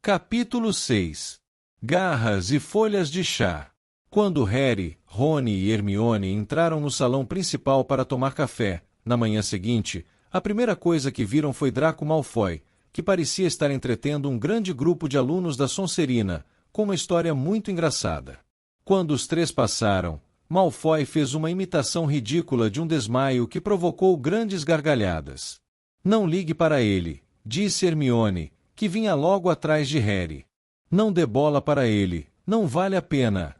Capítulo 6. Garras e folhas de chá. Quando Harry, Rony e Hermione entraram no salão principal para tomar café, na manhã seguinte, a primeira coisa que viram foi Draco Malfoy, que parecia estar entretendo um grande grupo de alunos da Sonserina, com uma história muito engraçada. Quando os três passaram, Malfoy fez uma imitação ridícula de um desmaio que provocou grandes gargalhadas. Não ligue para ele, disse Hermione, que vinha logo atrás de Harry. Não dê bola para ele, não vale a pena.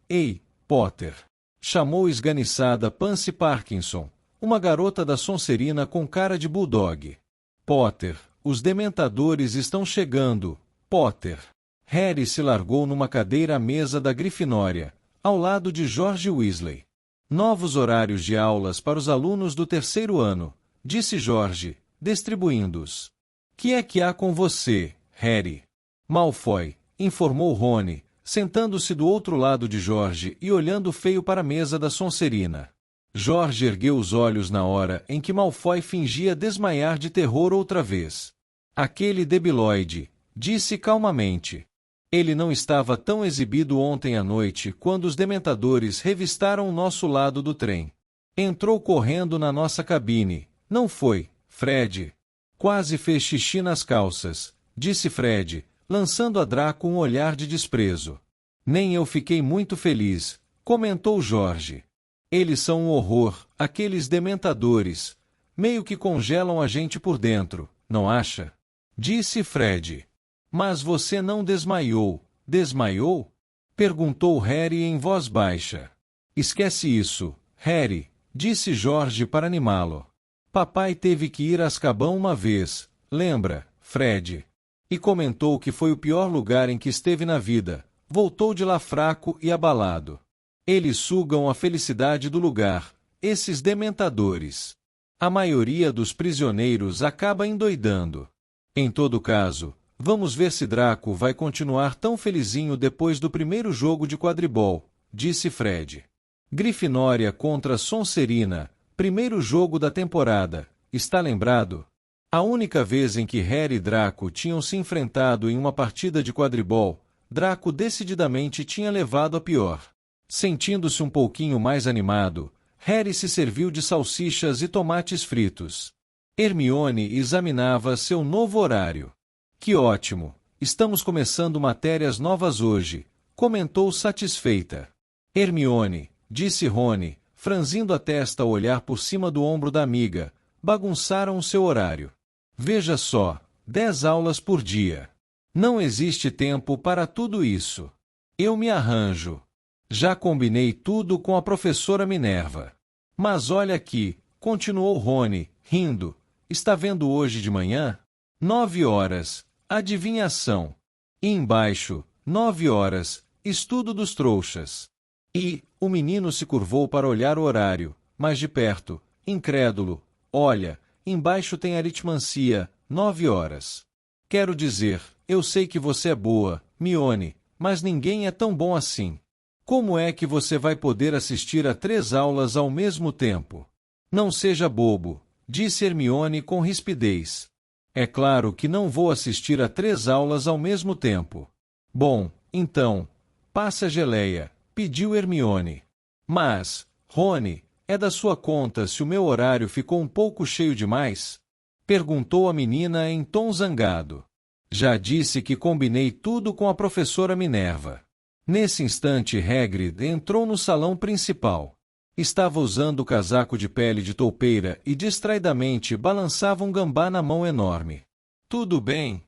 Ei, Potter! Chamou esganiçada Pansy Parkinson, uma garota da Sonserina com cara de bulldog. Potter, os dementadores estão chegando, Potter! Harry se largou numa cadeira à mesa da Grifinória, ao lado de George Weasley. Novos horários de aulas para os alunos do terceiro ano, disse George, distribuindo-os. Que é que há com você, Harry? Malfoy, informou Rony, sentando-se do outro lado de George e olhando feio para a mesa da Sonserina. George ergueu os olhos na hora em que Malfoy fingia desmaiar de terror outra vez. Aquele debilóide, disse calmamente. Ele não estava tão exibido ontem à noite quando os dementadores revistaram o nosso lado do trem. Entrou correndo na nossa cabine, não foi, Fred? Quase fez xixi nas calças, disse Fred, lançando a Draco um olhar de desprezo. Nem eu fiquei muito feliz, comentou George. Eles são um horror, aqueles dementadores. Meio que congelam a gente por dentro, não acha? Disse Fred. Mas você não desmaiou, desmaiou? Perguntou Harry em voz baixa. Esquece isso, Harry, disse George para animá-lo. Papai teve que ir a Azkaban uma vez, lembra, Fred? E comentou que foi o pior lugar em que esteve na vida. Voltou de lá fraco e abalado. Eles sugam a felicidade do lugar, esses dementadores. A maioria dos prisioneiros acaba endoidando. Em todo caso, vamos ver se Draco vai continuar tão felizinho depois do primeiro jogo de quadribol, disse Fred. Grifinória contra Sonserina, primeiro jogo da temporada, está lembrado? A única vez em que Harry e Draco tinham se enfrentado em uma partida de quadribol, Draco decididamente tinha levado a pior. Sentindo-se um pouquinho mais animado, Harry se serviu de salsichas e tomates fritos. Hermione examinava seu novo horário. Que ótimo! Estamos começando matérias novas hoje, comentou satisfeita. Hermione, disse Rony, franzindo a testa ao olhar por cima do ombro da amiga, bagunçaram o seu horário. Veja só, 10 aulas por dia. Não existe tempo para tudo isso. Eu me arranjo. Já combinei tudo com a professora Minerva. Mas olha aqui, continuou Rony, rindo. Está vendo hoje de manhã? 9 horas, adivinhação. E embaixo, 9 horas, estudo dos trouxas. E, o menino se curvou para olhar o horário, mais de perto, incrédulo. Olha, embaixo tem aritmancia, 9 horas. Quero dizer, eu sei que você é boa, Mione, mas ninguém é tão bom assim. Como é que você vai poder assistir a 3 aulas ao mesmo tempo? Não seja bobo, disse Hermione com rispidez. É claro que não vou assistir a 3 aulas ao mesmo tempo. Bom, então, passa a geleia, pediu Hermione. Mas, Rony, é da sua conta se o meu horário ficou um pouco cheio demais? Perguntou a menina em tom zangado. Já disse que combinei tudo com a professora Minerva. Nesse instante Hagrid entrou no salão principal. Estava usando o casaco de pele de toupeira e distraidamente balançava um gambá na mão enorme. Tudo bem?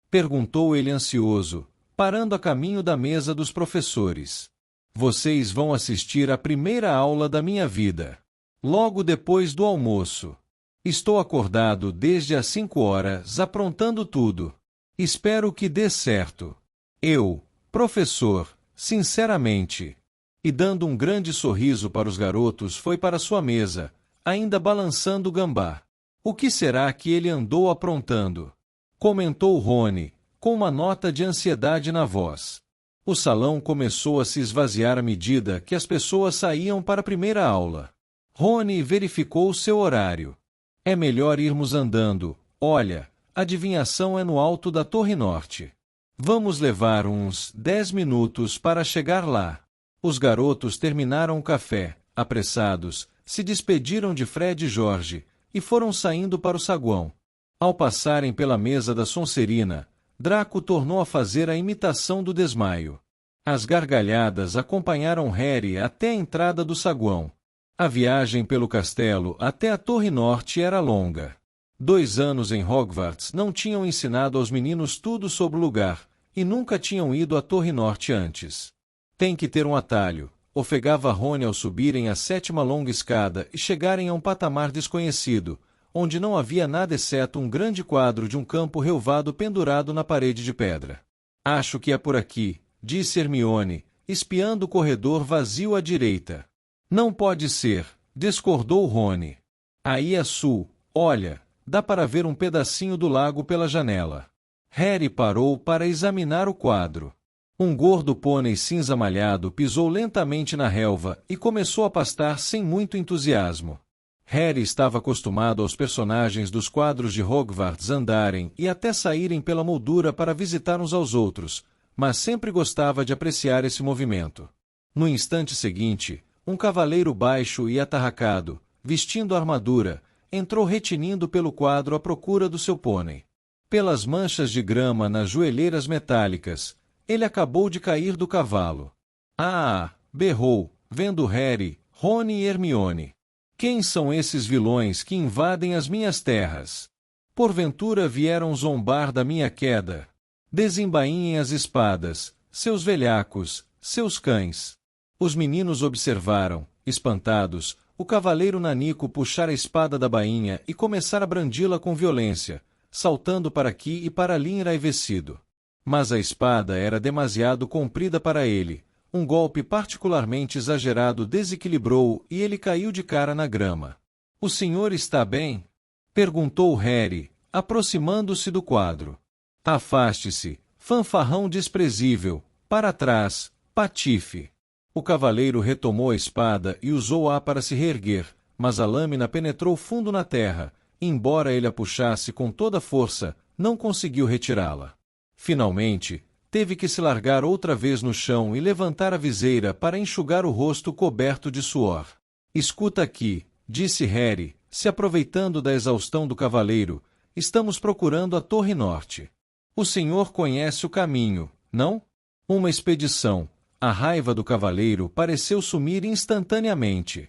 Perguntou ele ansioso, parando a caminho da mesa dos professores. Vocês vão assistir à primeira aula da minha vida. Logo depois do almoço. Estou acordado desde as 5 horas aprontando tudo. Espero que dê certo. Eu, professor, sinceramente. E dando um grande sorriso para os garotos foi para sua mesa, ainda balançando o gambá. O que será que ele andou aprontando? Comentou Rony, com uma nota de ansiedade na voz. O salão começou a se esvaziar à medida que as pessoas saíam para a primeira aula. Rony verificou seu horário. É melhor irmos andando. Olha, a adivinhação é no alto da Torre Norte. Vamos levar uns 10 minutos para chegar lá. Os garotos terminaram o café, apressados, se despediram de Fred e George, e foram saindo para o saguão. Ao passarem pela mesa da Sonserina, Draco tornou a fazer a imitação do desmaio. As gargalhadas acompanharam Harry até a entrada do saguão. A viagem pelo castelo até a Torre Norte era longa. 2 anos em Hogwarts não tinham ensinado aos meninos tudo sobre o lugar, e nunca tinham ido à Torre Norte antes. Tem que ter um atalho, ofegava Rony ao subirem a 7ª longa escada e chegarem a um patamar desconhecido, onde não havia nada exceto um grande quadro de um campo relvado pendurado na parede de pedra. Acho que é por aqui, disse Hermione, espiando o corredor vazio à direita. Não pode ser, discordou Rony. Aí é sul, olha, dá para ver um pedacinho do lago pela janela. Harry parou para examinar o quadro. Um gordo pônei cinza malhado pisou lentamente na relva e começou a pastar sem muito entusiasmo. Harry estava acostumado aos personagens dos quadros de Hogwarts andarem e até saírem pela moldura para visitar uns aos outros, mas sempre gostava de apreciar esse movimento. No instante seguinte, um cavaleiro baixo e atarracado, vestindo armadura, entrou retinindo pelo quadro à procura do seu pônei. Pelas manchas de grama nas joelheiras metálicas, ele acabou de cair do cavalo. Ah! Berrou, vendo Harry, Rony e Hermione. Quem são esses vilões que invadem as minhas terras? Porventura vieram zombar da minha queda. Desembainhem as espadas, seus velhacos, seus cães. Os meninos observaram, espantados, o cavaleiro nanico puxar a espada da bainha e começar a brandi-la com violência, saltando para aqui e para ali enraivecido. Mas a espada era demasiado comprida para ele. Um golpe particularmente exagerado desequilibrou-o e ele caiu de cara na grama. — O senhor está bem? Perguntou Harry, aproximando-se do quadro. — Afaste-se, fanfarrão desprezível, para trás, patife. O cavaleiro retomou a espada e usou-a para se reerguer, mas a lâmina penetrou fundo na terra, e embora ele a puxasse com toda a força, não conseguiu retirá-la. Finalmente, teve que se largar outra vez no chão e levantar a viseira para enxugar o rosto coberto de suor. — Escuta aqui, disse Harry, se aproveitando da exaustão do cavaleiro, estamos procurando a Torre Norte. O senhor conhece o caminho, não? Uma expedição. A raiva do cavaleiro pareceu sumir instantaneamente.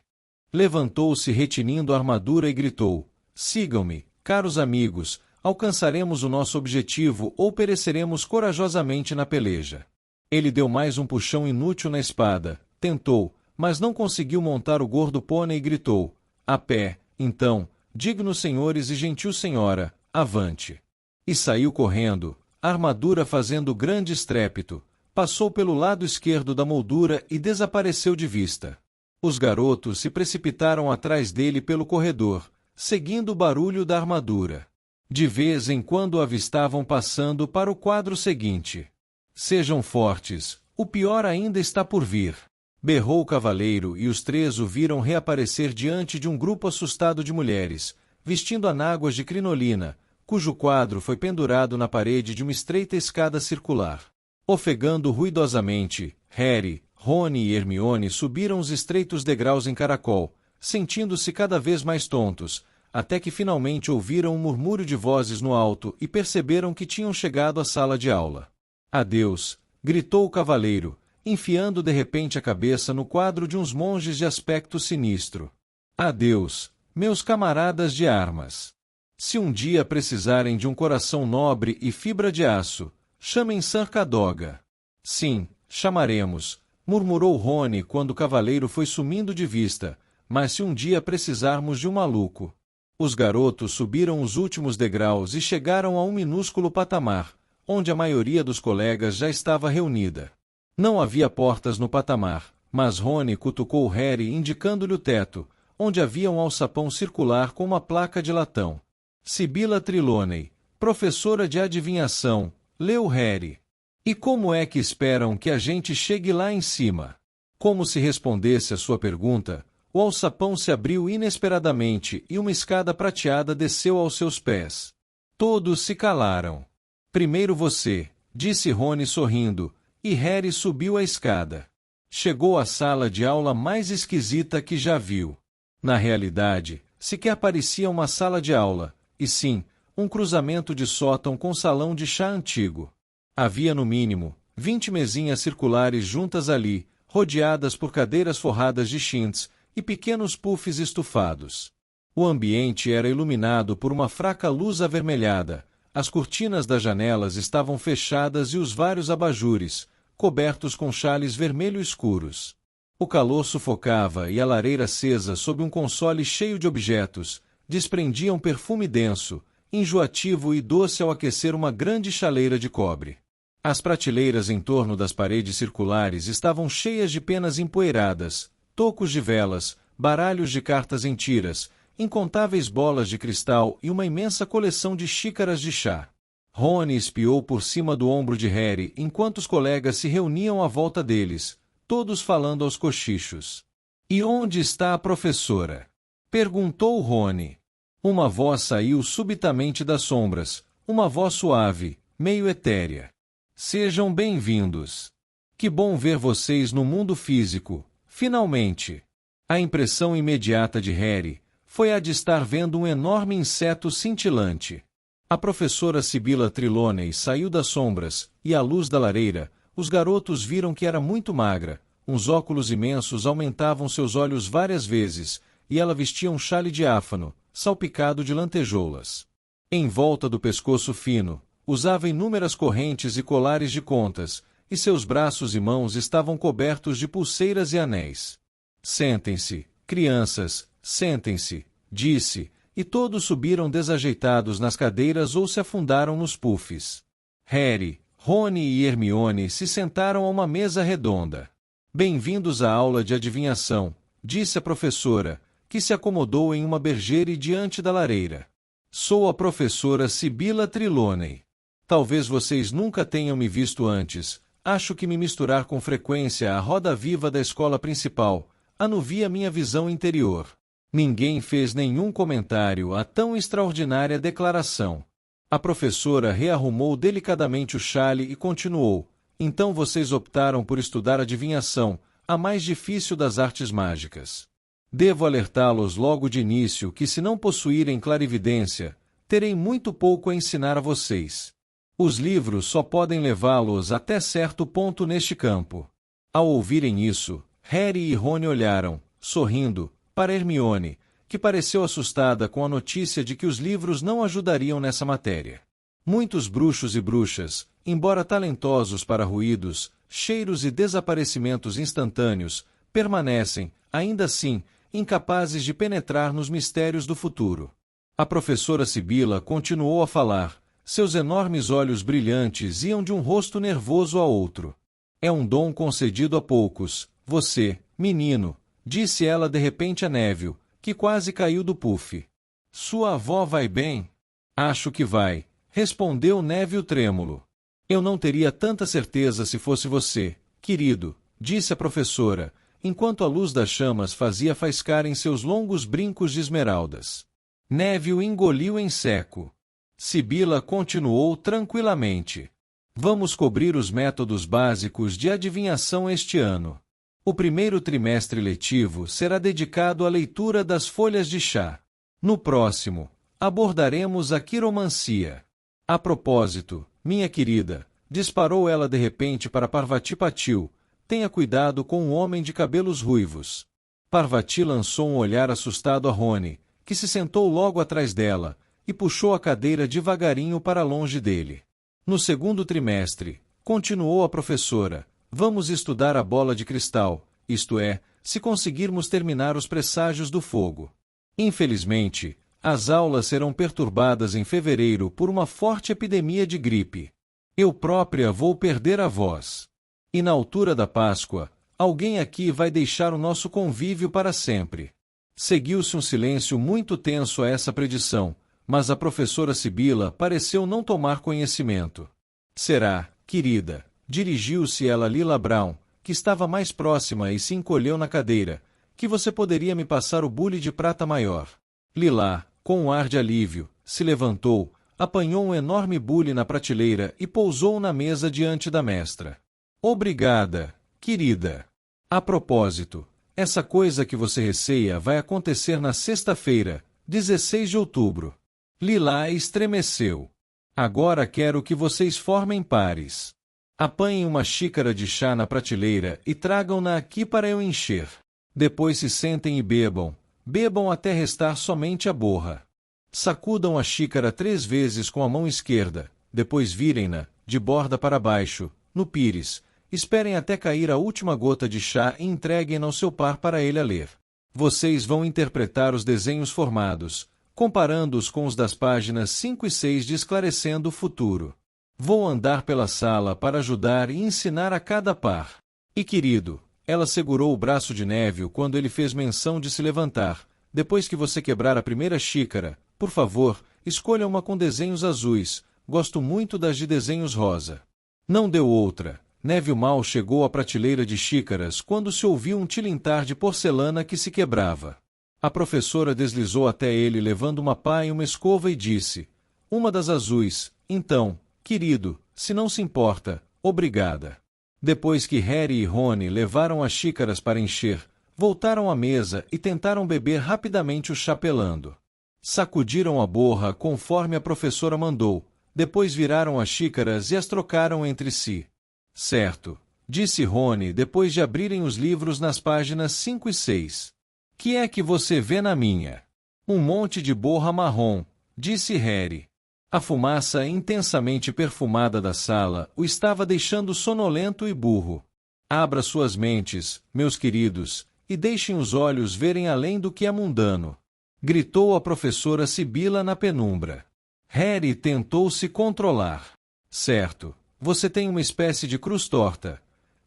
Levantou-se retinindo a armadura e gritou: sigam-me, caros amigos, alcançaremos o nosso objetivo ou pereceremos corajosamente na peleja. Ele deu mais um puxão inútil na espada, tentou, mas não conseguiu montar o gordo pônei e gritou: a pé, então, dignos senhores e gentil senhora, avante. E saiu correndo, a armadura fazendo grande estrépito, passou pelo lado esquerdo da moldura e desapareceu de vista. Os garotos se precipitaram atrás dele pelo corredor, seguindo o barulho da armadura. De vez em quando o avistavam passando para o quadro seguinte. Sejam fortes, o pior ainda está por vir. Berrou o cavaleiro e os três o viram reaparecer diante de um grupo assustado de mulheres, vestindo anáguas de crinolina, cujo quadro foi pendurado na parede de uma estreita escada circular. Ofegando ruidosamente, Harry, Rony e Hermione subiram os estreitos degraus em caracol, sentindo-se cada vez mais tontos, até que finalmente ouviram um murmúrio de vozes no alto e perceberam que tinham chegado à sala de aula. Adeus! Gritou o cavaleiro, enfiando de repente a cabeça no quadro de uns monges de aspecto sinistro. Adeus, meus camaradas de armas! Se um dia precisarem de um coração nobre e fibra de aço, chamem Sir Cadoga. Sim, chamaremos, murmurou Rony quando o cavaleiro foi sumindo de vista, mas se um dia precisarmos de um maluco. Os garotos subiram os últimos degraus e chegaram a um minúsculo patamar, onde a maioria dos colegas já estava reunida. Não havia portas no patamar, mas Rony cutucou Harry indicando-lhe o teto, onde havia um alçapão circular com uma placa de latão. Sibila Trelawney, professora de adivinhação, leu Harry. E como é que esperam que a gente chegue lá em cima? Como se respondesse à sua pergunta, o alçapão se abriu inesperadamente e uma escada prateada desceu aos seus pés. Todos se calaram. Primeiro você, disse Rony sorrindo, e Harry subiu a escada. Chegou à sala de aula mais esquisita que já viu. Na realidade, sequer parecia uma sala de aula, e sim, um cruzamento de sótão com salão de chá antigo. Havia no mínimo 20 mesinhas circulares juntas ali, rodeadas por cadeiras forradas de chintz e pequenos puffs estufados. O ambiente era iluminado por uma fraca luz avermelhada, as cortinas das janelas estavam fechadas e os vários abajures, cobertos com xales vermelho escuros. O calor sufocava e a lareira acesa sob um console cheio de objetos desprendia um perfume denso, enjoativo e doce ao aquecer uma grande chaleira de cobre. As prateleiras em torno das paredes circulares estavam cheias de penas empoeiradas, tocos de velas, baralhos de cartas em tiras, incontáveis bolas de cristal e uma imensa coleção de xícaras de chá. Rony espiou por cima do ombro de Harry enquanto os colegas se reuniam à volta deles, todos falando aos cochichos. "E onde está a professora?" perguntou Rony. Uma voz saiu subitamente das sombras, uma voz suave, meio etérea. "Sejam bem-vindos. Que bom ver vocês no mundo físico, finalmente." A impressão imediata de Harry foi a de estar vendo um enorme inseto cintilante. A professora Sibylla Trelawney saiu das sombras, e à luz da lareira, os garotos viram que era muito magra, uns óculos imensos aumentavam seus olhos várias vezes, e ela vestia um chale diáfano, salpicado de lantejoulas. Em volta do pescoço fino, usava inúmeras correntes e colares de contas, e seus braços e mãos estavam cobertos de pulseiras e anéis. "Sentem-se, crianças, sentem-se", disse, e todos subiram desajeitados nas cadeiras ou se afundaram nos puffs. Harry, Rony e Hermione se sentaram a uma mesa redonda. "Bem-vindos à aula de adivinhação", disse a professora, que se acomodou em uma bergere diante da lareira. "Sou a professora Sibylla Trelawney. Talvez vocês nunca tenham me visto antes. Acho que me misturar com frequência à roda viva da escola principal anuvia minha visão interior." Ninguém fez nenhum comentário a tão extraordinária declaração. A professora rearrumou delicadamente o chale e continuou: "Então vocês optaram por estudar adivinhação, a mais difícil das artes mágicas. Devo alertá-los logo de início que, se não possuírem clarividência, terei muito pouco a ensinar a vocês. Os livros só podem levá-los até certo ponto neste campo." Ao ouvirem isso, Harry e Rony olharam, sorrindo, para Hermione, que pareceu assustada com a notícia de que os livros não ajudariam nessa matéria. Muitos bruxos e bruxas, embora talentosos para ruídos, cheiros e desaparecimentos instantâneos, permanecem, ainda assim, incapazes de penetrar nos mistérios do futuro. A professora Sibylla continuou a falar. Seus enormes olhos brilhantes iam de um rosto nervoso a outro. "É um dom concedido a poucos. Você, menino", disse ela de repente a Neville, que quase caiu do puff. "Sua avó vai bem?" "Acho que vai", respondeu Neville trêmulo. "Eu não teria tanta certeza se fosse você, querido", disse a professora, enquanto a luz das chamas fazia faiscar em seus longos brincos de esmeraldas. Neville engoliu em seco. Sibylla continuou tranquilamente: "Vamos cobrir os métodos básicos de adivinhação este ano. O primeiro trimestre letivo será dedicado à leitura das folhas de chá. No próximo, abordaremos a quiromancia. A propósito, minha querida", disparou ela de repente para Parvati Patil, "tenha cuidado com o homem de cabelos ruivos." Parvati lançou um olhar assustado a Rony, que se sentou logo atrás dela, e puxou a cadeira devagarinho para longe dele. "No segundo trimestre", continuou a professora, "vamos estudar a bola de cristal, isto é, se conseguirmos terminar os presságios do fogo. Infelizmente, as aulas serão perturbadas em fevereiro por uma forte epidemia de gripe. Eu própria vou perder a voz. E na altura da Páscoa, alguém aqui vai deixar o nosso convívio para sempre." Seguiu-se um silêncio muito tenso a essa predição, mas a professora Sibylla pareceu não tomar conhecimento. "Será, querida", dirigiu-se ela a Lila Brown, que estava mais próxima e se encolheu na cadeira, "que você poderia me passar o bule de prata maior." Lila, com um ar de alívio, se levantou, apanhou um enorme bule na prateleira e pousou na mesa diante da mestra. Obrigada, querida. A propósito, essa coisa que você receia vai acontecer na sexta-feira, 16 de outubro. Lila estremeceu. Agora quero que vocês formem pares. Apanhem uma xícara de chá na prateleira e tragam-na aqui para eu encher. Depois se sentem e bebam. Bebam até restar somente a borra. Sacudam a xícara 3 vezes com a mão esquerda, depois virem-na, de borda para baixo, no pires. Esperem até cair a última gota de chá e entreguem-na ao seu par para ele a ler. Vocês vão interpretar os desenhos formados, comparando-os com os das páginas 5 e 6 de Esclarecendo o Futuro. Vou andar pela sala para ajudar e ensinar a cada par. E querido, ela segurou o braço de Neville quando ele fez menção de se levantar. Depois que você quebrar a primeira xícara, por favor, escolha uma com desenhos azuis. Gosto muito das de desenhos rosa. Não deu outra. Neville mal chegou à prateleira de xícaras quando se ouviu um tilintar de porcelana que se quebrava. A professora deslizou até ele levando uma pá e uma escova e disse: "Uma das azuis, então, querido, se não se importa, obrigada." Depois que Harry e Rony levaram as xícaras para encher, voltaram à mesa e tentaram beber rapidamente o chá pelando. Sacudiram a borra conforme a professora mandou, depois viraram as xícaras e as trocaram entre si. "Certo", disse Rony depois de abrirem os livros nas páginas 5 e 6. "Que é que você vê na minha?" "Um monte de borra marrom", disse Harry. A fumaça intensamente perfumada da sala o estava deixando sonolento e burro. "Abra suas mentes, meus queridos, e deixem os olhos verem além do que é mundano", gritou a professora Sibila na penumbra. Harry tentou se controlar. "Certo, você tem uma espécie de cruz torta."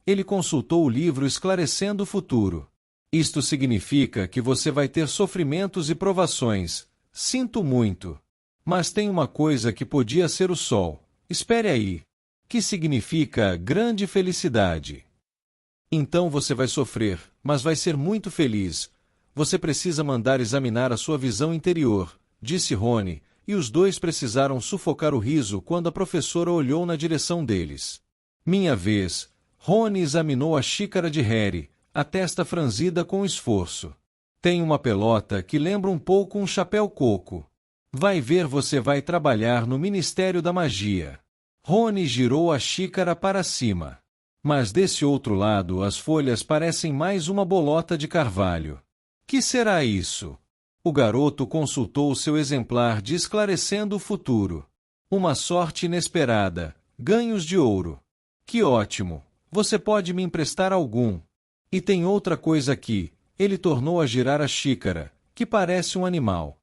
Ele consultou o livro Esclarecendo o Futuro. "Isto significa que você vai ter sofrimentos e provações. Sinto muito. Mas tem uma coisa que podia ser o sol. Espere aí. Que significa grande felicidade. Então você vai sofrer, mas vai ser muito feliz. Você precisa mandar examinar a sua visão interior", disse Rony, e os dois precisaram sufocar o riso quando a professora olhou na direção deles. "Minha vez." Rony examinou a xícara de Harry, a testa franzida com esforço. "Tem uma pelota que lembra um pouco um chapéu coco. Vai ver, você vai trabalhar no Ministério da Magia." Rony girou a xícara para cima. "Mas desse outro lado as folhas parecem mais uma bolota de carvalho. Que será isso?" O garoto consultou seu exemplar de Esclarecendo o Futuro. "Uma sorte inesperada. Ganhos de ouro." "Que ótimo. Você pode me emprestar algum." "E tem outra coisa aqui." Ele tornou a girar a xícara, que parece um animal.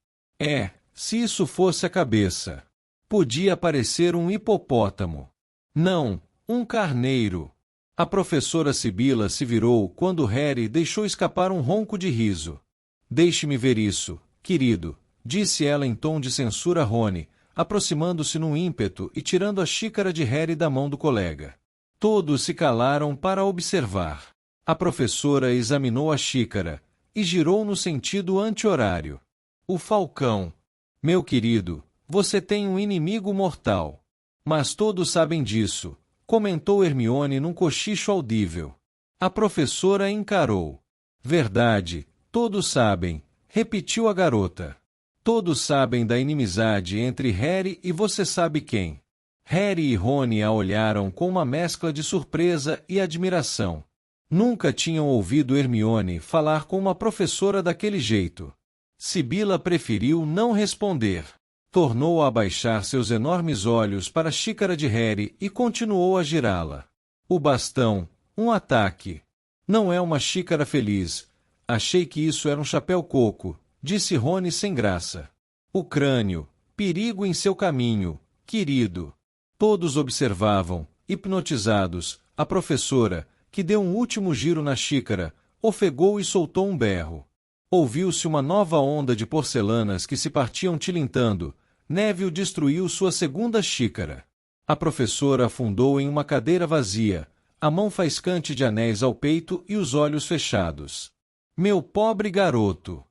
Se isso fosse a cabeça. Podia parecer um hipopótamo. Não, um carneiro." A professora Sibila se virou quando Harry deixou escapar um ronco de riso. "Deixe-me ver isso, querido", disse ela em tom de censura a Rony, aproximando-se num ímpeto e tirando a xícara de Harry da mão do colega. Todos se calaram para observar. A professora examinou a xícara e girou no sentido anti-horário. "O falcão. Meu querido, você tem um inimigo mortal." "Mas todos sabem disso", comentou Hermione num cochicho audível. A professora encarou. "Verdade, todos sabem", repetiu a garota. "Todos sabem da inimizade entre Harry e você sabe quem." Harry e Rony a olharam com uma mescla de surpresa e admiração. Nunca tinham ouvido Hermione falar com uma professora daquele jeito. Sibila preferiu não responder. Tornou a abaixar seus enormes olhos para a xícara de Harry e continuou a girá-la. "O bastão, um ataque. Não é uma xícara feliz. Achei que isso era um chapéu coco", disse Rony sem graça. "O crânio, perigo em seu caminho, querido." Todos observavam, hipnotizados, a professora, que deu um último giro na xícara, ofegou e soltou um berro. Ouviu-se uma nova onda de porcelanas que se partiam tilintando. Neville destruiu sua segunda xícara. A professora afundou em uma cadeira vazia, a mão faiscante de anéis ao peito e os olhos fechados. Meu pobre garoto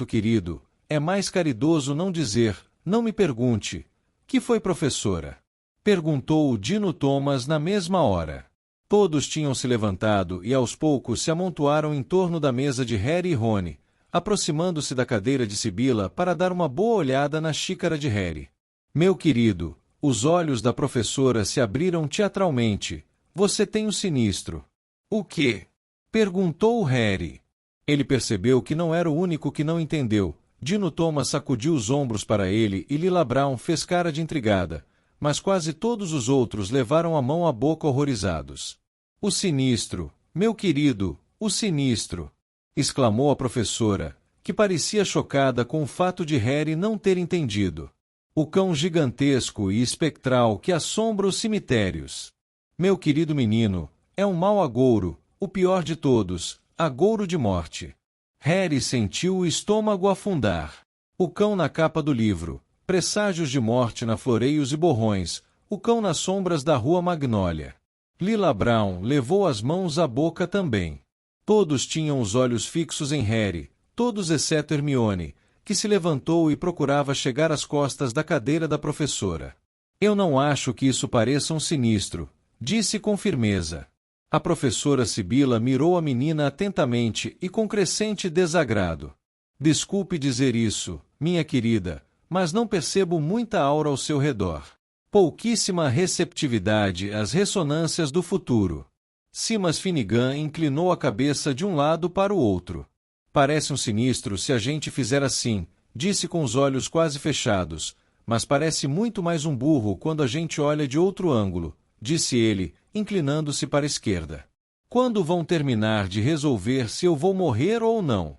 querido, é mais caridoso não dizer, não me pergunte. Que foi, professora? Perguntou o Dino Thomas na mesma hora. Todos tinham se levantado e aos poucos se amontoaram em torno da mesa de Harry e Rony, aproximando-se da cadeira de Sibila para dar uma boa olhada na xícara de Harry. Meu querido, os olhos da professora se abriram teatralmente. Você tem um sinistro. O quê? Perguntou Harry. Ele percebeu que não era o único que não entendeu. Dino Thomas sacudiu os ombros para ele e Lila Brown fez cara de intrigada, mas quase todos os outros levaram a mão à boca horrorizados. O sinistro, meu querido, o sinistro! Exclamou a professora, que parecia chocada com o fato de Harry não ter entendido. O cão gigantesco e espectral que assombra os cemitérios. Meu querido menino, é um mau agouro, o pior de todos, agouro de morte. Harry sentiu o estômago afundar. O cão na capa do livro, presságios de morte na Floreios e Borrões, o cão nas sombras da Rua Magnólia. Lila Brown levou as mãos à boca também. Todos tinham os olhos fixos em Harry, todos exceto Hermione, que se levantou e procurava chegar às costas da cadeira da professora. Eu não acho que isso pareça um sinistro, disse com firmeza. A professora Sibila mirou a menina atentamente e com crescente desagrado. Desculpe dizer isso, minha querida, mas não percebo muita aura ao seu redor. Pouquíssima receptividade às ressonâncias do futuro. Simas Finnegan inclinou a cabeça de um lado para o outro. Parece um sinistro se a gente fizer assim, disse com os olhos quase fechados, mas parece muito mais um burro quando a gente olha de outro ângulo, disse ele, inclinando-se para a esquerda. Quando vão terminar de resolver se eu vou morrer ou não?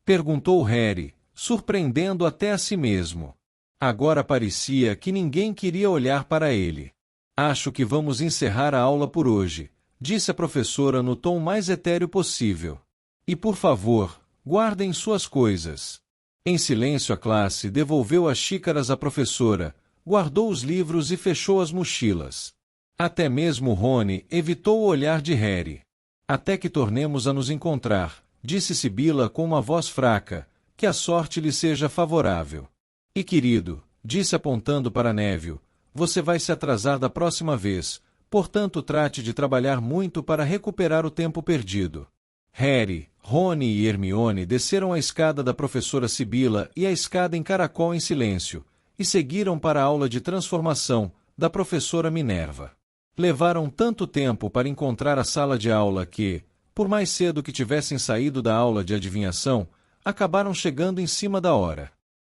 Perguntou Harry, surpreendendo até a si mesmo. Agora parecia que ninguém queria olhar para ele. Acho que vamos encerrar a aula por hoje, disse a professora no tom mais etéreo possível. E por favor, guardem suas coisas. Em silêncio a classe devolveu as xícaras à professora, guardou os livros e fechou as mochilas. Até mesmo Rony evitou o olhar de Harry. Até que tornemos a nos encontrar, disse Sibila com uma voz fraca, que a sorte lhe seja favorável. E querido, disse apontando para Neville, você vai se atrasar da próxima vez, portanto trate de trabalhar muito para recuperar o tempo perdido. Harry, Rony e Hermione desceram a escada da professora Sibila e a escada em caracol em silêncio, e seguiram para a aula de transformação da professora Minerva. Levaram tanto tempo para encontrar a sala de aula que, por mais cedo que tivessem saído da aula de adivinhação, acabaram chegando em cima da hora.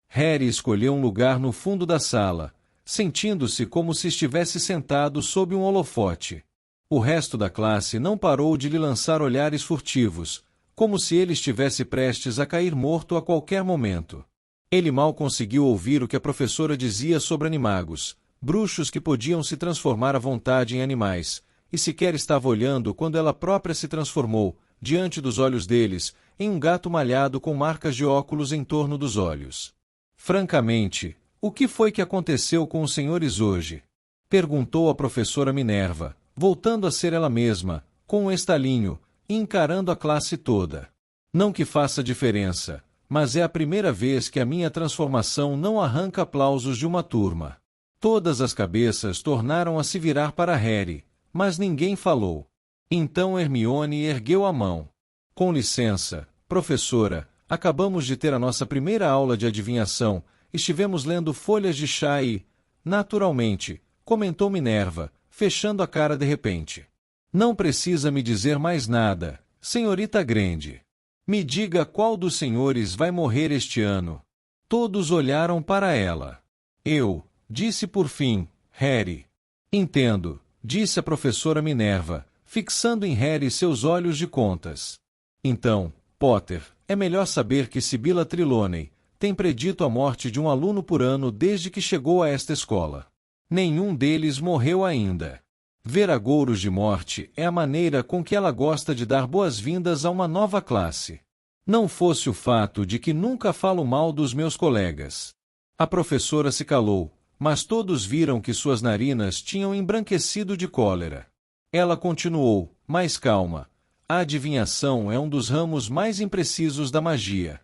Harry escolheu um lugar no fundo da sala, sentindo-se como se estivesse sentado sob um holofote. O resto da classe não parou de lhe lançar olhares furtivos, como se ele estivesse prestes a cair morto a qualquer momento. Ele mal conseguiu ouvir o que a professora dizia sobre animagos, bruxos que podiam se transformar à vontade em animais, e sequer estava olhando quando ela própria se transformou, diante dos olhos deles, em um gato malhado com marcas de óculos em torno dos olhos. Francamente, o que foi que aconteceu com os senhores hoje? Perguntou a professora Minerva, voltando a ser ela mesma, com um estalinho, e encarando a classe toda. Não que faça diferença, mas é a primeira vez que a minha transformação não arranca aplausos de uma turma. Todas as cabeças tornaram a se virar para Harry, mas ninguém falou. Então Hermione ergueu a mão. Com licença, professora, acabamos de ter a nossa primeira aula de adivinhação, estivemos lendo folhas de chá e, naturalmente, comentou Minerva, fechando a cara de repente. Não precisa me dizer mais nada, senhorita Grande. Me diga qual dos senhores vai morrer este ano. Todos olharam para ela. Eu, disse por fim, Harry. Entendo, disse a professora Minerva, fixando em Harry seus olhos de contas. Então, Potter, é melhor saber que Sibila Trelawney tem predito a morte de um aluno por ano desde que chegou a esta escola. Nenhum deles morreu ainda. Ver agouros de morte é a maneira com que ela gosta de dar boas-vindas a uma nova classe. Não fosse o fato de que nunca falo mal dos meus colegas. A professora se calou, mas todos viram que suas narinas tinham embranquecido de cólera. Ela continuou, mais calma. A adivinhação é um dos ramos mais imprecisos da magia.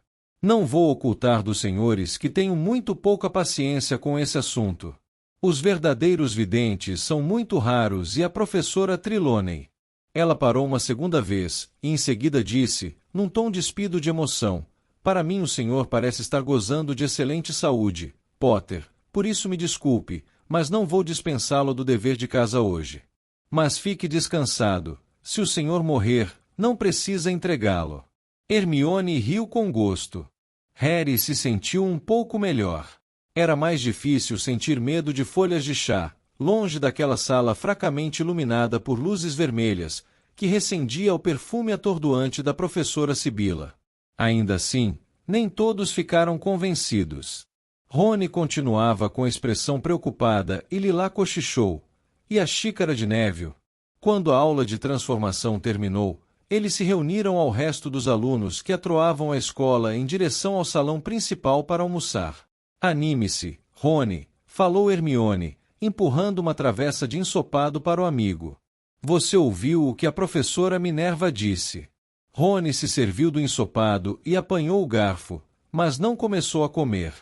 Não vou ocultar dos senhores que tenho muito pouca paciência com esse assunto. Os verdadeiros videntes são muito raros e a professora Trelawney. Ela parou uma segunda vez, e em seguida disse, num tom despido de emoção, para mim o senhor parece estar gozando de excelente saúde, Potter, por isso me desculpe, mas não vou dispensá-lo do dever de casa hoje. Mas fique descansado, se o senhor morrer, não precisa entregá-lo. Hermione riu com gosto. Harry se sentiu um pouco melhor. Era mais difícil sentir medo de folhas de chá, longe daquela sala fracamente iluminada por luzes vermelhas, que recendia o perfume atordoante da professora Sibila. Ainda assim, nem todos ficaram convencidos. Rony continuava com expressão preocupada e Lila cochichou. E a xícara de Neville? Quando a aula de transformação terminou, eles se reuniram ao resto dos alunos que atroavam a escola em direção ao salão principal para almoçar. Anime-se, Rony, falou Hermione, empurrando uma travessa de ensopado para o amigo. Você ouviu o que a professora Minerva disse. Rony se serviu do ensopado e apanhou o garfo, mas não começou a comer.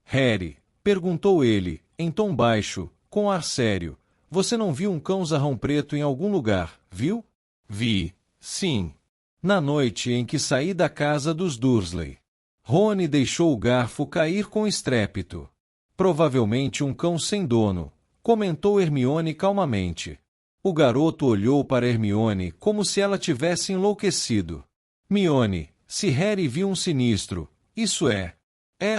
Harry, perguntou ele, em tom baixo, com ar sério, você não viu um cão zarrão preto em algum lugar, viu? Vi, sim. Na noite em que saí da casa dos Dursley. Rony deixou o garfo cair com estrépito. Provavelmente um cão sem dono, comentou Hermione calmamente. O garoto olhou para Hermione como se ela tivesse enlouquecido. Hermione, se Harry viu um sinistro, isso é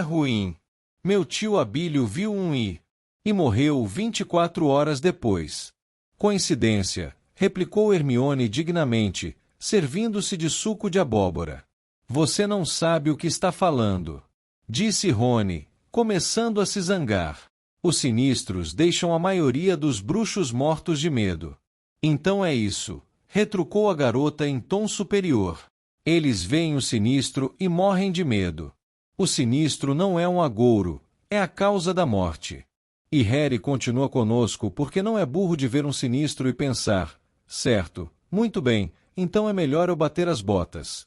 ruim. Meu tio Abílio viu um e morreu 24 horas depois. Coincidência, replicou Hermione dignamente, servindo-se de suco de abóbora. Você não sabe o que está falando, disse Rony, começando a se zangar. Os sinistros deixam a maioria dos bruxos mortos de medo. Então é isso, retrucou a garota em tom superior. Eles veem o sinistro e morrem de medo. O sinistro não é um agouro, é a causa da morte. E Harry continua conosco porque não é burro de ver um sinistro e pensar, certo, muito bem, então é melhor eu bater as botas.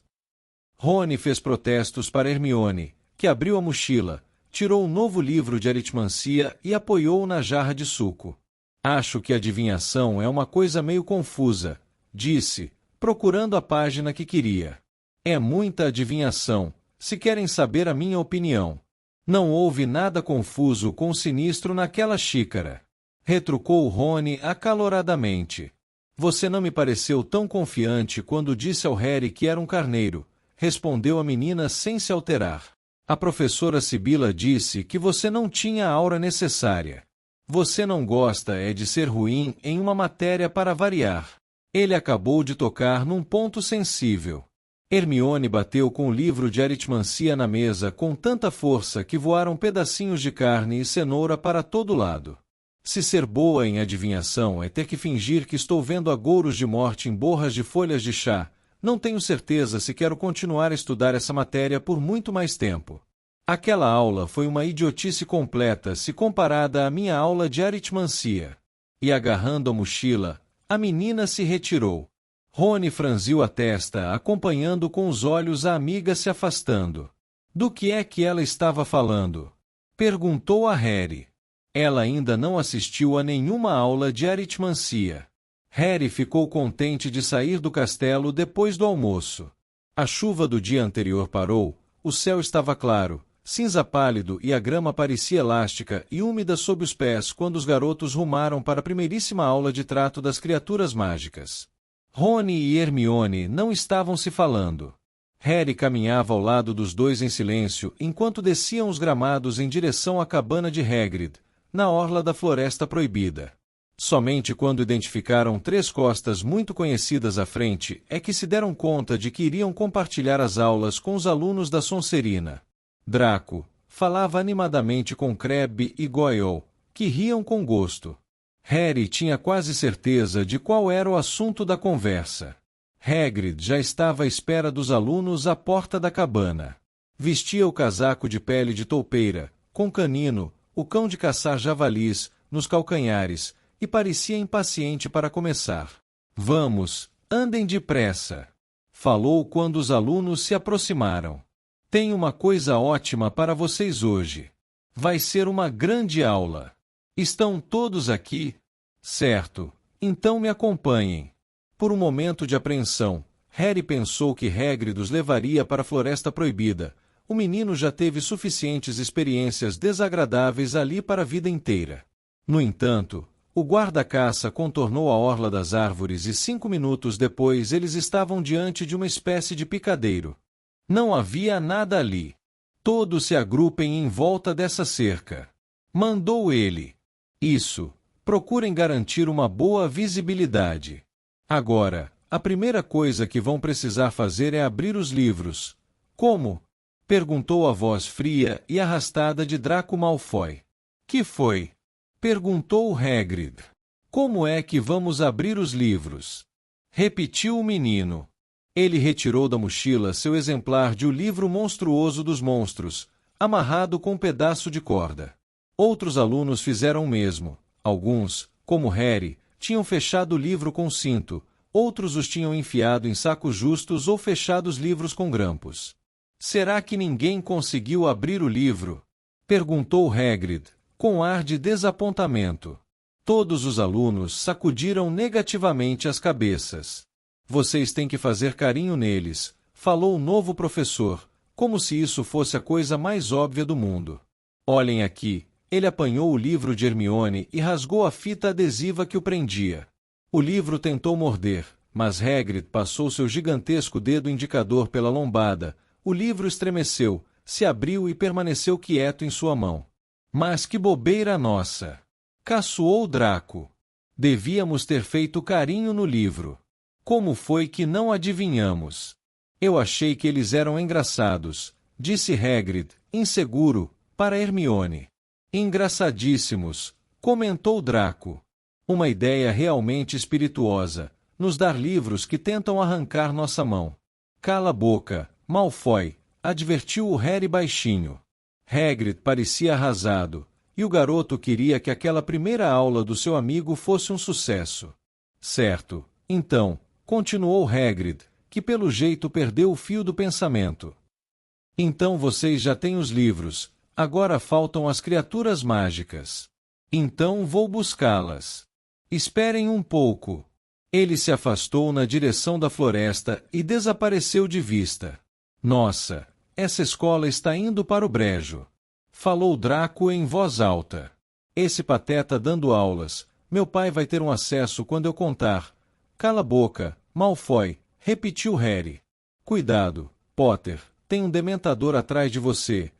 Rony fez protestos para Hermione, que abriu a mochila, tirou um novo livro de aritmancia e apoiou-o na jarra de suco. Acho que a adivinhação é uma coisa meio confusa, disse, procurando a página que queria. É muita adivinhação, se querem saber a minha opinião. Não houve nada confuso com o sinistro naquela xícara. Retrucou Rony acaloradamente. Você não me pareceu tão confiante quando disse ao Harry que era um carneiro, respondeu a menina sem se alterar. A professora Sibila disse que você não tinha a aura necessária. Você não gosta de ser ruim em uma matéria para variar. Ele acabou de tocar num ponto sensível. Hermione bateu com o livro de aritmancia na mesa com tanta força que voaram pedacinhos de carne e cenoura para todo lado. Se ser boa em adivinhação é ter que fingir que estou vendo agouros de morte em borras de folhas de chá, não tenho certeza se quero continuar a estudar essa matéria por muito mais tempo. Aquela aula foi uma idiotice completa se comparada à minha aula de aritmancia. E agarrando a mochila, a menina se retirou. Rony franziu a testa, acompanhando com os olhos a amiga se afastando. Do que é que ela estava falando? Perguntou a Harry. Ela ainda não assistiu a nenhuma aula de aritmancia. Harry ficou contente de sair do castelo depois do almoço. A chuva do dia anterior parou, o céu estava claro, cinza pálido e a grama parecia elástica e úmida sob os pés quando os garotos rumaram para a primeiríssima aula de trato das criaturas mágicas. Rony e Hermione não estavam se falando. Harry caminhava ao lado dos dois em silêncio enquanto desciam os gramados em direção à cabana de Hagrid, na orla da Floresta Proibida. Somente quando identificaram 3 costas muito conhecidas à frente é que se deram conta de que iriam compartilhar as aulas com os alunos da Sonserina. Draco falava animadamente com Crabbe e Goyle, que riam com gosto. Harry tinha quase certeza de qual era o assunto da conversa. Hagrid já estava à espera dos alunos à porta da cabana. Vestia o casaco de pele de toupeira, com canino, o cão de caçar javalis, nos calcanhares, e parecia impaciente para começar. Vamos, andem depressa, falou quando os alunos se aproximaram. Tenho uma coisa ótima para vocês hoje. Vai ser uma grande aula. Estão todos aqui? Certo. Então me acompanhem. Por um momento de apreensão, Harry pensou que Hagrid os levaria para a Floresta Proibida. O menino já teve suficientes experiências desagradáveis ali para a vida inteira. No entanto, o guarda-caça contornou a orla das árvores e 5 minutos depois eles estavam diante de uma espécie de picadeiro. Não havia nada ali. Todos se agrupem em volta dessa cerca. Mandou ele. Isso. Procurem garantir uma boa visibilidade. Agora, a primeira coisa que vão precisar fazer é abrir os livros. Como? Perguntou a voz fria e arrastada de Draco Malfoy. Que foi? Perguntou Hagrid. Como é que vamos abrir os livros? Repetiu o menino. Ele retirou da mochila seu exemplar de O Livro Monstruoso dos Monstros, amarrado com um pedaço de corda. Outros alunos fizeram o mesmo. Alguns, como Harry, tinham fechado o livro com cinto, outros os tinham enfiado em sacos justos ou fechado os livros com grampos. Será que ninguém conseguiu abrir o livro? Perguntou Hagrid, com ar de desapontamento. Todos os alunos sacudiram negativamente as cabeças. Vocês têm que fazer carinho neles, falou o novo professor, como se isso fosse a coisa mais óbvia do mundo. Olhem aqui, ele apanhou o livro de Hermione e rasgou a fita adesiva que o prendia. O livro tentou morder, mas Hagrid passou seu gigantesco dedo indicador pela lombada. O livro estremeceu, se abriu e permaneceu quieto em sua mão. Mas que bobeira nossa! Caçoou Draco. Devíamos ter feito carinho no livro. Como foi que não adivinhamos? Eu achei que eles eram engraçados, disse Hagrid, inseguro, para Hermione. Engraçadíssimos, comentou Draco. Uma ideia realmente espirituosa, nos dar livros que tentam arrancar nossa mão. Cala a boca, Malfoy, advertiu o Harry baixinho. Hagrid parecia arrasado, e o garoto queria que aquela primeira aula do seu amigo fosse um sucesso. Certo, então, continuou Hagrid, que pelo jeito perdeu o fio do pensamento. Então vocês já têm os livros, agora faltam as criaturas mágicas. Então vou buscá-las. Esperem um pouco. Ele se afastou na direção da floresta e desapareceu de vista. Nossa, essa escola está indo para o brejo. Falou Draco em voz alta. Esse pateta dando aulas, meu pai vai ter um acesso quando eu contar. Cala a boca, Malfoy, repetiu Harry. Cuidado, Potter, tem um dementador atrás de você.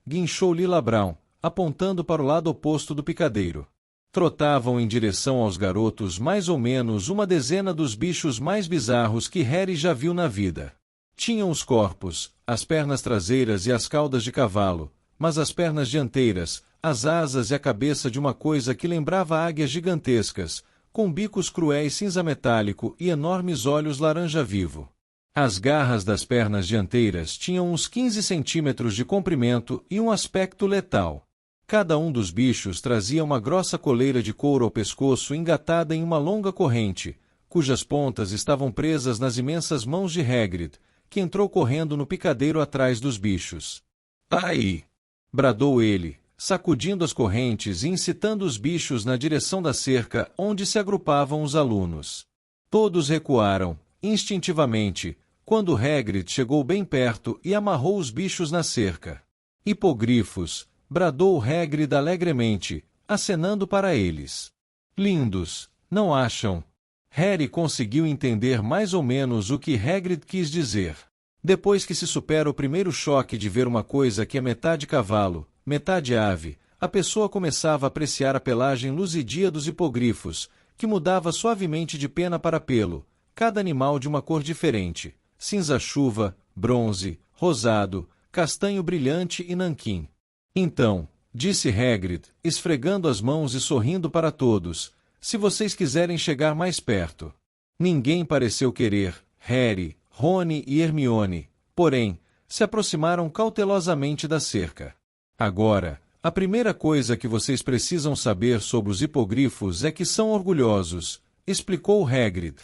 Guinchou Lila Brown, apontando para o lado oposto do picadeiro. Trotavam em direção aos garotos mais ou menos uma dezena dos bichos mais bizarros que Harry já viu na vida. Tinham os corpos, as pernas traseiras e as caudas de cavalo, mas as pernas dianteiras, as asas e a cabeça de uma coisa que lembrava águias gigantescas, com bicos cruéis cinza metálico e enormes olhos laranja vivo. As garras das pernas dianteiras tinham uns 15 centímetros de comprimento e um aspecto letal. Cada um dos bichos trazia uma grossa coleira de couro ao pescoço engatada em uma longa corrente, cujas pontas estavam presas nas imensas mãos de Hagrid, que entrou correndo no picadeiro atrás dos bichos. Ai! Bradou ele, sacudindo as correntes e incitando os bichos na direção da cerca onde se agrupavam os alunos. Todos recuaram, instintivamente, quando Hagrid chegou bem perto e amarrou os bichos na cerca. Hipogrifos! Bradou Hagrid alegremente, acenando para eles. Lindos, não acham? Harry conseguiu entender mais ou menos o que Hagrid quis dizer. Depois que se supera o primeiro choque de ver uma coisa que é metade cavalo, metade ave, a pessoa começava a apreciar a pelagem luzidia dos hipogrifos, que mudava suavemente de pena para pelo, cada animal de uma cor diferente, cinza-chuva, bronze, rosado, castanho brilhante e nanquim. Então, disse Hagrid, esfregando as mãos e sorrindo para todos, se vocês quiserem chegar mais perto. Ninguém pareceu querer, Harry, Rony e Hermione, porém, se aproximaram cautelosamente da cerca. Agora, a primeira coisa que vocês precisam saber sobre os hipogrifos é que são orgulhosos, explicou Hagrid.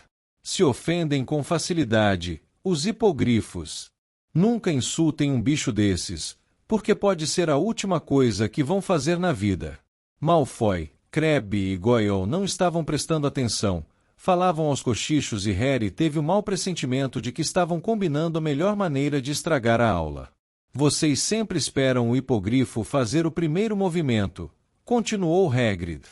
Se ofendem com facilidade, os hipogrifos. Nunca insultem um bicho desses, porque pode ser a última coisa que vão fazer na vida. Malfoy, Crabbe e Goyle não estavam prestando atenção, falavam aos cochichos e Harry teve o mau pressentimento de que estavam combinando a melhor maneira de estragar a aula. Vocês sempre esperam o hipogrifo fazer o primeiro movimento, continuou Hagrid.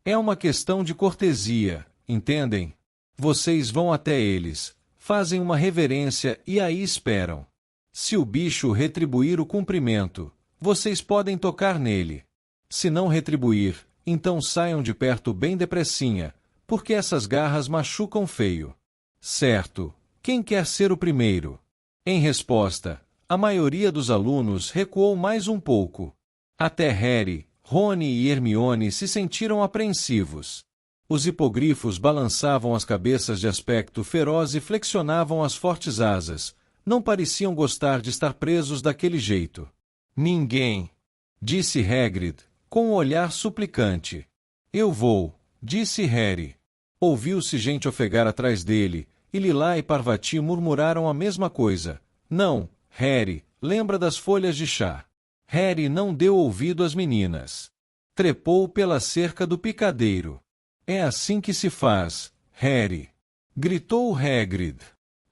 É uma questão de cortesia, entendem? Vocês vão até eles, fazem uma reverência e aí esperam. Se o bicho retribuir o cumprimento, vocês podem tocar nele. Se não retribuir, então saiam de perto bem depressinha, porque essas garras machucam feio. Certo, quem quer ser o primeiro? Em resposta, a maioria dos alunos recuou mais um pouco. Até Harry, Rony e Hermione se sentiram apreensivos. Os hipogrifos balançavam as cabeças de aspecto feroz e flexionavam as fortes asas. Não pareciam gostar de estar presos daquele jeito. Ninguém, disse Hagrid, com um olhar suplicante. Eu vou, disse Harry. Ouviu-se gente ofegar atrás dele, e Lila e Parvati murmuraram a mesma coisa. Não, Harry, lembra das folhas de chá. Harry não deu ouvido às meninas. Trepou pela cerca do picadeiro. É assim que se faz, Harry, gritou Hagrid.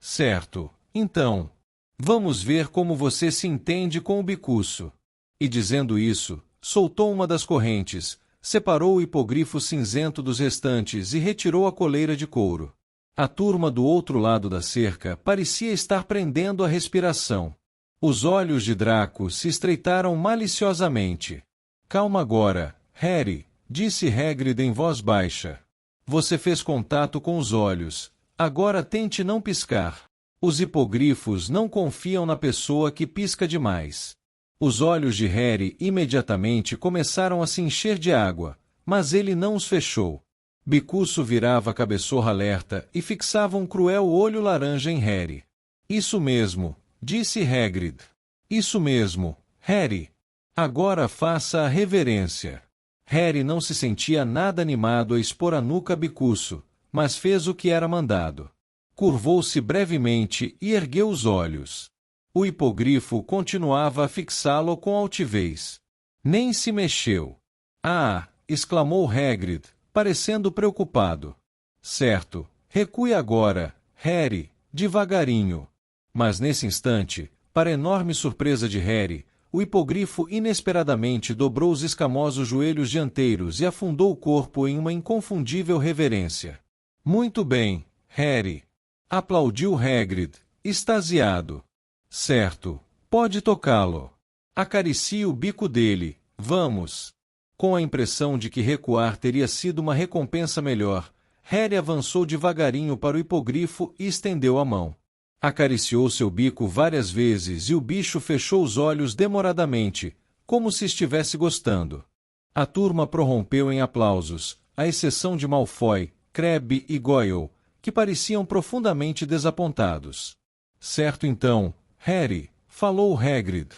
Certo, então. Vamos ver como você se entende com o bicuço. E dizendo isso, soltou uma das correntes, separou o hipogrifo cinzento dos restantes e retirou a coleira de couro. A turma do outro lado da cerca parecia estar prendendo a respiração. Os olhos de Draco se estreitaram maliciosamente. Calma agora, Harry, disse Hagrid em voz baixa. Você fez contato com os olhos. Agora tente não piscar. Os hipogrifos não confiam na pessoa que pisca demais. Os olhos de Harry imediatamente começaram a se encher de água, mas ele não os fechou. Bicuço virava a cabeçorra alerta e fixava um cruel olho laranja em Harry. Isso mesmo, disse Hagrid. Isso mesmo, Harry. Agora faça a reverência. Harry não se sentia nada animado a expor a nuca a Bicuço, mas fez o que era mandado. Curvou-se brevemente e ergueu os olhos. O hipogrifo continuava a fixá-lo com altivez. Nem se mexeu. Ah! Exclamou Hagrid, parecendo preocupado. Certo, recue agora, Harry, devagarinho. Mas nesse instante, para enorme surpresa de Harry, o hipogrifo inesperadamente dobrou os escamosos joelhos dianteiros e afundou o corpo em uma inconfundível reverência. Muito bem, Harry. Aplaudiu Hagrid, extasiado. Certo, pode tocá-lo. Acaricie o bico dele, vamos. Com a impressão de que recuar teria sido uma recompensa melhor, Harry avançou devagarinho para o hipogrifo e estendeu a mão. Acariciou seu bico várias vezes e o bicho fechou os olhos demoradamente, como se estivesse gostando. A turma prorrompeu em aplausos, à exceção de Malfoy, Crabbe e Goyle, que pareciam profundamente desapontados. Certo então, Harry, falou Hagrid.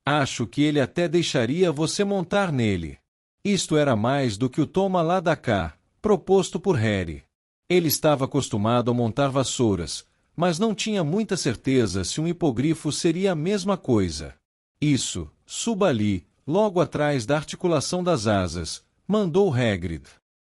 Acho que ele até deixaria você montar nele. Isto era mais do que o toma lá da cá, proposto por Harry. Ele estava acostumado a montar vassouras, mas não tinha muita certeza se um hipogrifo seria a mesma coisa. Isso, suba ali, logo atrás da articulação das asas, mandou Hagrid.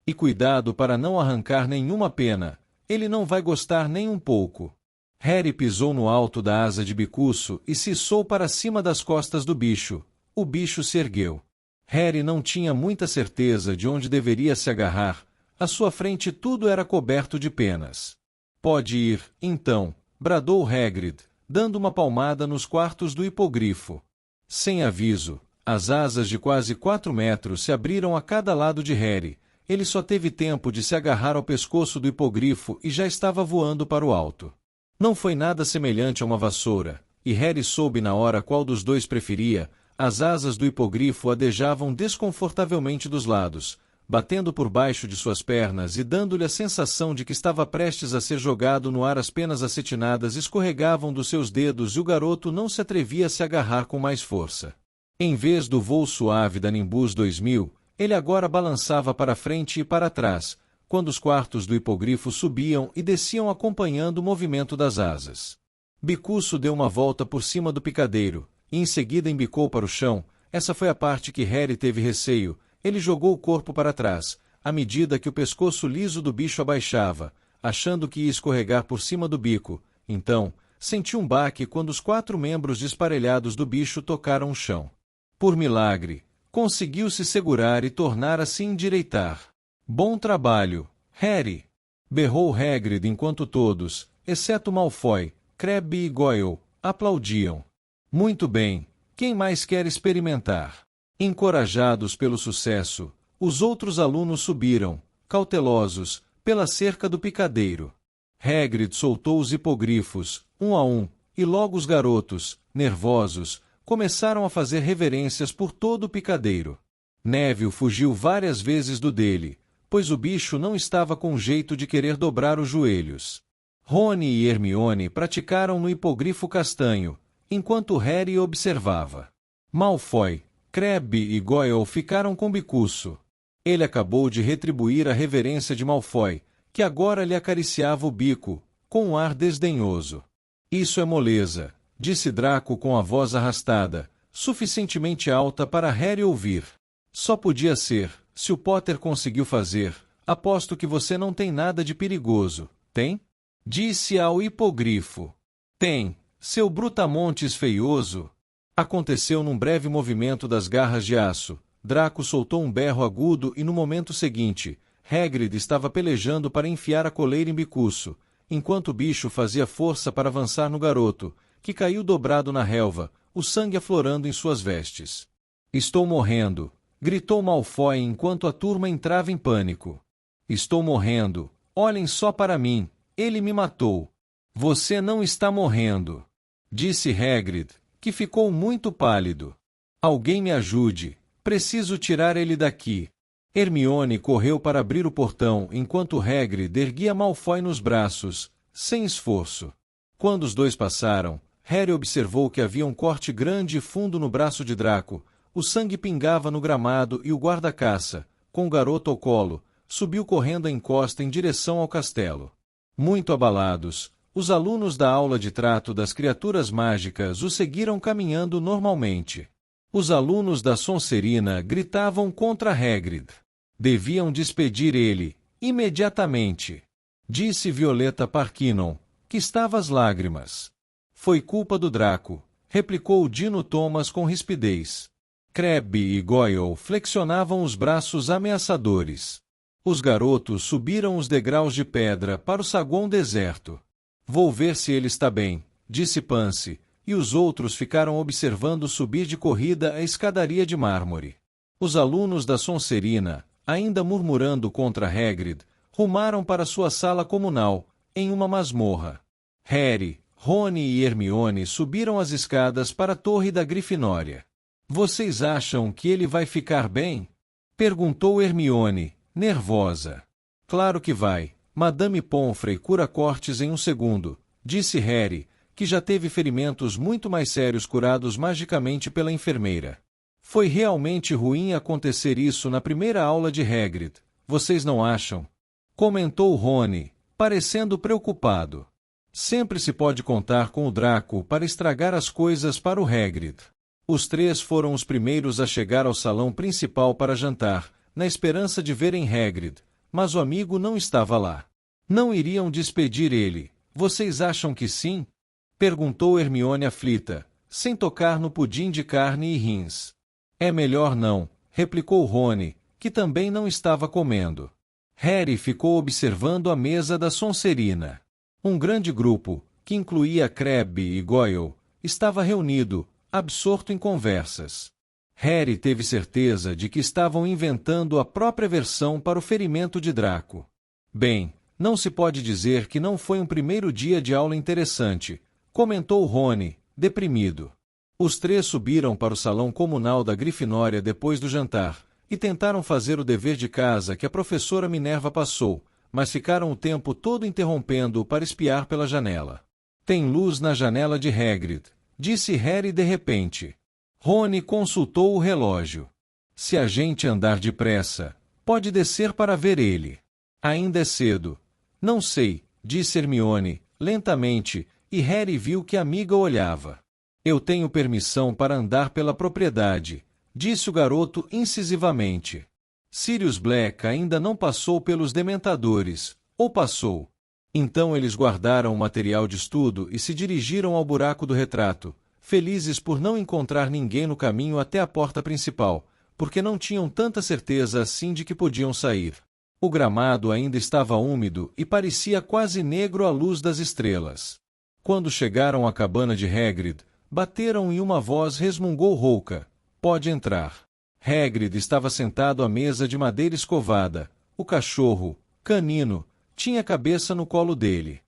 E cuidado para não arrancar nenhuma pena, ele não vai gostar nem um pouco. Harry pisou no alto da asa de Bicuço e se içou para cima das costas do bicho. O bicho se ergueu. Harry não tinha muita certeza de onde deveria se agarrar. À sua frente tudo era coberto de penas. Pode ir, então, bradou Hagrid, dando uma palmada nos quartos do hipogrifo. Sem aviso, as asas de quase 4 metros se abriram a cada lado de Harry. Ele só teve tempo de se agarrar ao pescoço do hipogrifo e já estava voando para o alto. Não foi nada semelhante a uma vassoura, e Harry soube na hora qual dos dois preferia. As asas do hipogrifo adejavam desconfortavelmente dos lados, batendo por baixo de suas pernas e dando-lhe a sensação de que estava prestes a ser jogado no ar. As penas acetinadas escorregavam dos seus dedos e o garoto não se atrevia a se agarrar com mais força. Em vez do voo suave da Nimbus 2000, ele agora balançava para frente e para trás, quando os quartos do hipogrifo subiam e desciam acompanhando o movimento das asas. Bicuço deu uma volta por cima do picadeiro, e em seguida embicou para o chão. Essa foi a parte que Harry teve receio. Ele jogou o corpo para trás, à medida que o pescoço liso do bicho abaixava, achando que ia escorregar por cima do bico. Então, sentiu um baque quando os 4 membros desparelhados do bicho tocaram o chão. Por milagre, conseguiu se segurar e tornar a se endireitar. Bom trabalho, Harry! Berrou Hagrid enquanto todos, exceto Malfoy, Crabbe e Goyle, aplaudiam. Muito bem, quem mais quer experimentar? Encorajados pelo sucesso, os outros alunos subiram, cautelosos, pela cerca do picadeiro. Hagrid soltou os hipogrifos, um a um, e logo os garotos, nervosos, começaram a fazer reverências por todo o picadeiro. Neville fugiu várias vezes do dele, pois o bicho não estava com jeito de querer dobrar os joelhos. Rony e Hermione praticaram no hipogrifo castanho, enquanto Harry observava. Malfoy, Crabbe e Goyle ficaram com Bicuço. Ele acabou de retribuir a reverência de Malfoy, que agora lhe acariciava o bico, com um ar desdenhoso. Isso é moleza, disse Draco com a voz arrastada, suficientemente alta para Harry ouvir. Só podia ser, se o Potter conseguiu fazer. Aposto que você não tem nada de perigoso, tem? Disse ao hipogrifo. Tem, seu brutamontes feioso. Aconteceu num breve movimento das garras de aço. Draco soltou um berro agudo e no momento seguinte, Hagrid estava pelejando para enfiar a coleira em Bicuço, enquanto o bicho fazia força para avançar no garoto, que caiu dobrado na relva, o sangue aflorando em suas vestes. Estou morrendo, gritou Malfoy enquanto a turma entrava em pânico. Estou morrendo, olhem só para mim, ele me matou. Você não está morrendo, disse Hagrid, que ficou muito pálido. Alguém me ajude, preciso tirar ele daqui. Hermione correu para abrir o portão enquanto Hagrid erguia Malfoy nos braços, sem esforço. Quando os dois passaram, Harry observou que havia um corte grande e fundo no braço de Draco. O sangue pingava no gramado e o guarda-caça, com o garoto ao colo, subiu correndo a encosta em direção ao castelo. Muito abalados, os alunos da aula de trato das criaturas mágicas o seguiram caminhando normalmente. Os alunos da Sonserina gritavam contra Hagrid. Deviam despedir ele, imediatamente. Disse Violeta Parkinson, que estava às lágrimas. Foi culpa do Draco, replicou Dino Thomas com rispidez. Crabbe e Goyle flexionavam os braços ameaçadores. Os garotos subiram os degraus de pedra para o saguão deserto. Vou ver se ele está bem, disse Pansy, e os outros ficaram observando subir de corrida a escadaria de mármore. Os alunos da Sonserina, ainda murmurando contra Hagrid, rumaram para sua sala comunal, em uma masmorra. Harry, Rony e Hermione subiram as escadas para a torre da Grifinória. Vocês acham que ele vai ficar bem? Perguntou Hermione, nervosa. Claro que vai. Madame Pomfrey cura cortes em um segundo, disse Harry, que já teve ferimentos muito mais sérios curados magicamente pela enfermeira. Foi realmente ruim acontecer isso na primeira aula de Hagrid, vocês não acham? Comentou Rony, parecendo preocupado. Sempre se pode contar com o Draco para estragar as coisas para o Hagrid. Os 3 foram os primeiros a chegar ao salão principal para jantar, na esperança de verem Hagrid, mas o amigo não estava lá. Não iriam despedir ele, vocês acham que sim? Perguntou Hermione aflita, sem tocar no pudim de carne e rins. É melhor não, replicou Rony, que também não estava comendo. Harry ficou observando a mesa da Sonserina. Um grande grupo, que incluía Crabbe e Goyle, estava reunido, absorto em conversas. Harry teve certeza de que estavam inventando a própria versão para o ferimento de Draco. Bem, não se pode dizer que não foi um primeiro dia de aula interessante, comentou Rony, deprimido. Os 3 subiram para o salão comunal da Grifinória depois do jantar, e tentaram fazer o dever de casa que a professora Minerva passou, mas ficaram o tempo todo interrompendo-o para espiar pela janela. Tem luz na janela de Hagrid, disse Harry de repente. Rony consultou o relógio. Se a gente andar depressa, pode descer para ver ele. Ainda é cedo. Não sei, disse Hermione, lentamente, e Harry viu que a amiga olhava. Eu tenho permissão para andar pela propriedade, disse o garoto incisivamente. Sirius Black ainda não passou pelos dementadores, ou passou? Então eles guardaram o material de estudo e se dirigiram ao buraco do retrato, felizes por não encontrar ninguém no caminho até a porta principal, porque não tinham tanta certeza assim de que podiam sair. O gramado ainda estava úmido e parecia quase negro à luz das estrelas. Quando chegaram à cabana de Hagrid, bateram e uma voz resmungou rouca: "Pode entrar." Hagrid estava sentado à mesa de madeira escovada. O cachorro, Canino, tinha a cabeça no colo dele.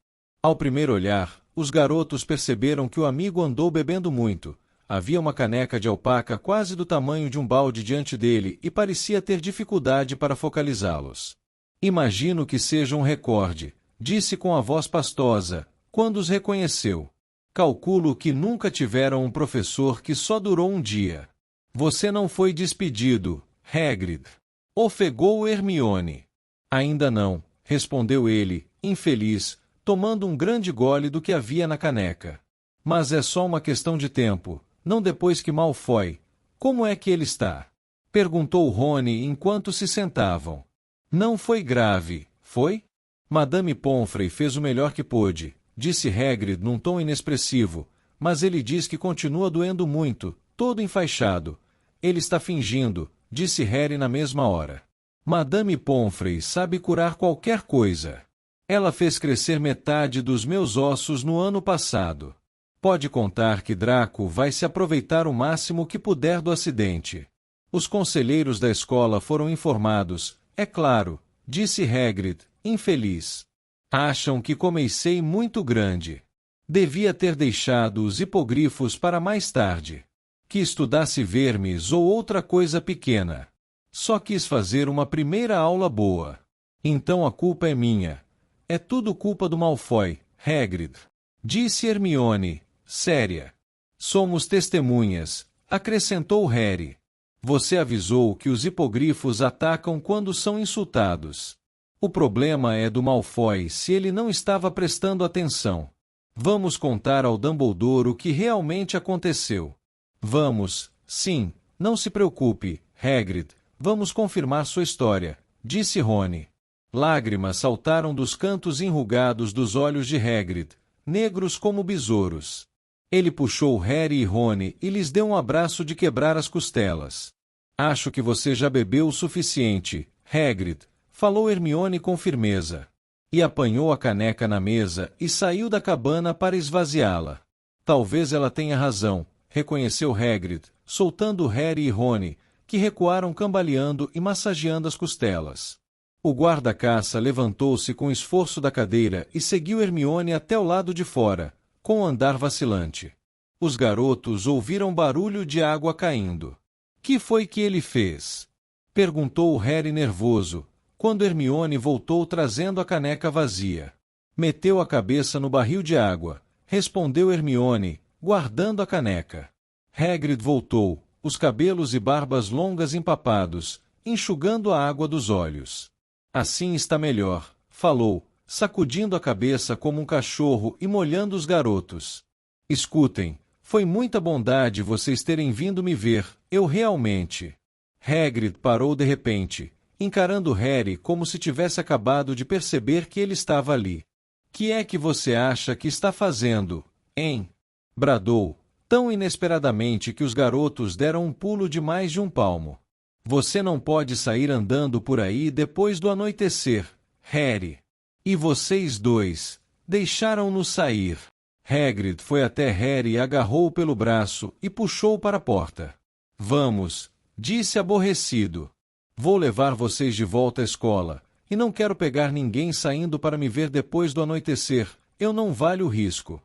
Ao primeiro olhar, os garotos perceberam que o amigo andou bebendo muito. Havia uma caneca de alpaca quase do tamanho de um balde diante dele e parecia ter dificuldade para focalizá-los. "Imagino que seja um recorde", disse com a voz pastosa, quando os reconheceu. "Calculo que nunca tiveram um professor que só durou um dia." "Você não foi despedido, Hagrid?" ofegou Hermione. "Ainda não", respondeu ele, infeliz, tomando um grande gole do que havia na caneca. "Mas é só uma questão de tempo, não depois que Malfoy." "Como é que ele está?" perguntou Rony enquanto se sentavam. "Não foi grave, foi?" "Madame Pomfrey fez o melhor que pôde", disse Hagrid num tom inexpressivo, "mas ele diz que continua doendo muito, todo enfaixado." "Ele está fingindo", disse Harry na mesma hora. "Madame Pomfrey sabe curar qualquer coisa. Ela fez crescer metade dos meus ossos no ano passado. Pode contar que Draco vai se aproveitar o máximo que puder do acidente." "Os conselheiros da escola foram informados, é claro", disse Hagrid, infeliz. "Acham que comecei muito grande. Devia ter deixado os hipogrifos para mais tarde. Que estudasse vermes ou outra coisa pequena. Só quis fazer uma primeira aula boa. Então a culpa é minha." "É tudo culpa do Malfoy, Hagrid", disse Hermione, séria. "Somos testemunhas", acrescentou Harry. "Você avisou que os hipogrifos atacam quando são insultados. O problema é do Malfoy se ele não estava prestando atenção. Vamos contar ao Dumbledore o que realmente aconteceu." "Vamos, sim, não se preocupe, Hagrid, vamos confirmar sua história", disse Rony. Lágrimas saltaram dos cantos enrugados dos olhos de Hagrid, negros como besouros. Ele puxou Harry e Rony e lhes deu um abraço de quebrar as costelas. "Acho que você já bebeu o suficiente, Hagrid", falou Hermione com firmeza. E apanhou a caneca na mesa e saiu da cabana para esvaziá-la. "Talvez ela tenha razão", reconheceu Hagrid, soltando Harry e Rony, que recuaram cambaleando e massageando as costelas. O guarda-caça levantou-se com esforço da cadeira e seguiu Hermione até o lado de fora, com o andar vacilante. Os garotos ouviram barulho de água caindo. "Que foi que ele fez?" perguntou Harry nervoso, quando Hermione voltou trazendo a caneca vazia. "Meteu a cabeça no barril de água", respondeu Hermione, guardando a caneca. Hagrid voltou, os cabelos e barbas longas empapados, enxugando a água dos olhos. "Assim está melhor", falou, sacudindo a cabeça como um cachorro e molhando os garotos. "Escutem, foi muita bondade vocês terem vindo me ver, eu realmente..." Hagrid parou de repente, encarando Harry como se tivesse acabado de perceber que ele estava ali. "Que é que você acha que está fazendo, hein?" bradou, tão inesperadamente que os garotos deram um pulo de mais de um palmo. "Você não pode sair andando por aí depois do anoitecer, Harry." "E vocês dois, deixaram-nos sair." Hagrid foi até Harry e agarrou-o pelo braço e puxou-o para a porta. "Vamos", disse aborrecido. "Vou levar vocês de volta à escola, e não quero pegar ninguém saindo para me ver depois do anoitecer, eu não valho o risco."